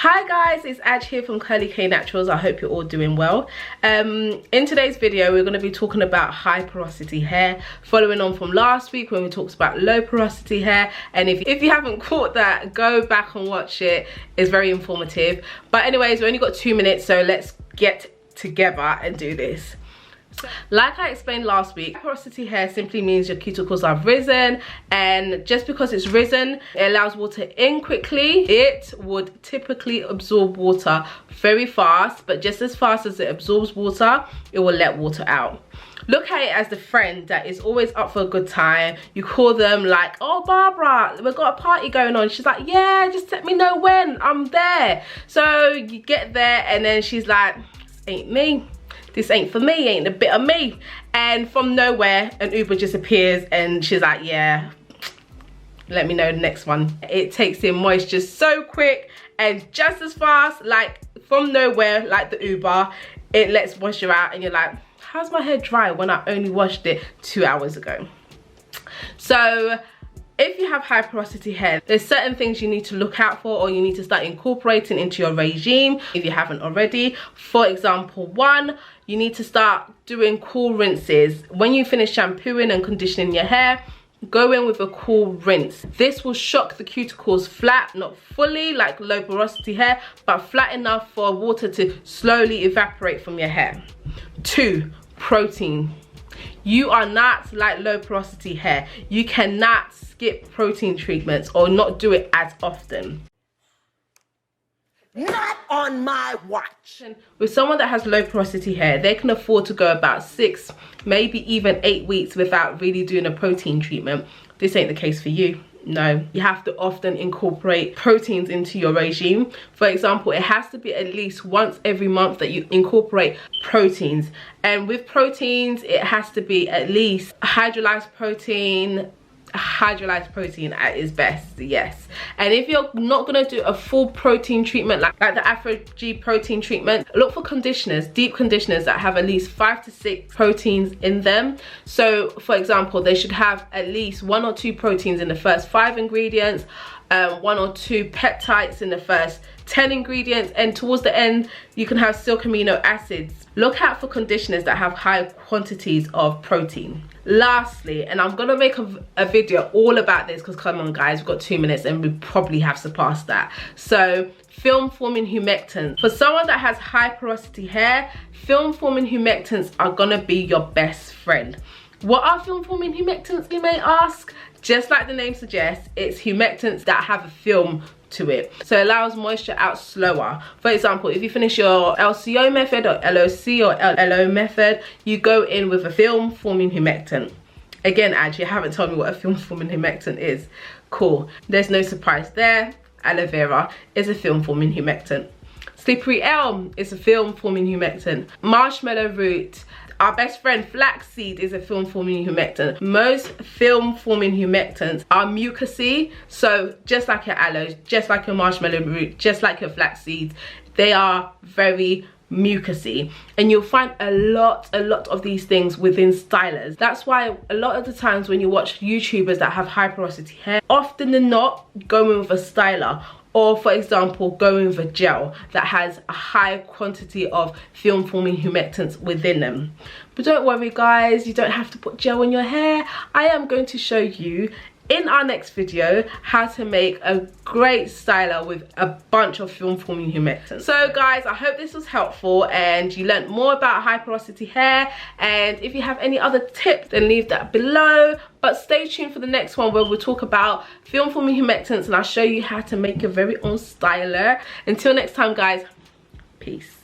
Hi guys, it's Aj here from Curly K Naturals. I hope you're all doing well. In today's video we're going to be talking about high porosity hair, following on from last week when we talked about low porosity hair. And if you haven't caught that, go back and watch it. It's very informative. But anyways, we only got 2 minutes, so let's get together and do this. Like I explained last week, porosity hair simply means your cuticles are risen, and just because it's risen, it allows water in quickly. It would typically absorb water very fast, but just as fast as it absorbs water, it will let water out. Look at it as the friend that is always up for a good time. You call them like, oh Barbara, we've got a party going on. She's like, yeah, just let me know when, I'm there. So you get there and then she's like, this ain't me. This ain't for me, ain't a bit of me. And from nowhere, an Uber just appears and she's like, yeah, let me know the next one. It takes in moisture so quick and just as fast, like from nowhere, like the Uber, it lets moisture out and you're like, how's my hair dry when I only washed it 2 hours ago? So if you have high porosity hair, there's certain things you need to look out for, or you need to start incorporating into your regime if you haven't already. For example, 1, you need to start doing cool rinses. When you finish shampooing and conditioning your hair, go in with a cool rinse. This will shock the cuticles flat, not fully like low porosity hair, but flat enough for water to slowly evaporate from your hair. 2, protein. You are not like low porosity hair. You cannot skip protein treatments or not do it as often. Not on my watch. With someone that has low porosity hair, they can afford to go about 6, maybe even 8 weeks without really doing a protein treatment. This ain't the case for you. No, you have to often incorporate proteins into your regime. For example, it has to be at least once every month that you incorporate proteins. And with proteins, it has to be at least hydrolyzed protein at its best, yes. And if you're not going to do a full protein treatment like the Afro G protein treatment, look for conditioners, deep conditioners that have at least 5 to 6 proteins in them. So for example, they should have at least 1 or 2 proteins in the first 5 ingredients, 1 or 2 peptides in the first 10 ingredients, and towards the end you can have silk amino acids. Look out for conditioners that have high quantities of protein. Lastly, and I'm gonna make a video all about this because come on guys, we've got 2 minutes and we probably have surpassed that. So film forming humectants. For someone that has high porosity hair, film forming humectants are gonna be your best friend. What are film forming humectants, you may ask? Just like the name suggests, it's humectants that have a film to it, so it allows moisture out slower. For example, if you finish your LCO method or LOC or LO method, you go in with a film forming humectant. Again, actually, I haven't told me what a film forming humectant is. Cool, there's no surprise there. Aloe vera is a film forming humectant. Slippery elm is a film forming humectant. Marshmallow root, our best friend flaxseed, is a film forming humectant. Most film forming humectants are mucousy, so just like your aloes, just like your marshmallow root, just like your flaxseeds, they are very mucousy, and you'll find a lot of these things within stylers. That's why a lot of the times when you watch YouTubers that have high porosity hair, often than not going with a styler, or for example going with a gel that has a high quantity of film forming humectants within them. But don't worry guys, you don't have to put gel in your hair. I am going to show you in our next video how to make a great styler with a bunch of film forming humectants. So guys, I hope this was helpful and you learned more about high porosity hair, and if you have any other tips then leave that below. But stay tuned for the next one where we'll talk about film forming humectants and I'll show you how to make your very own styler. Until next time guys, peace.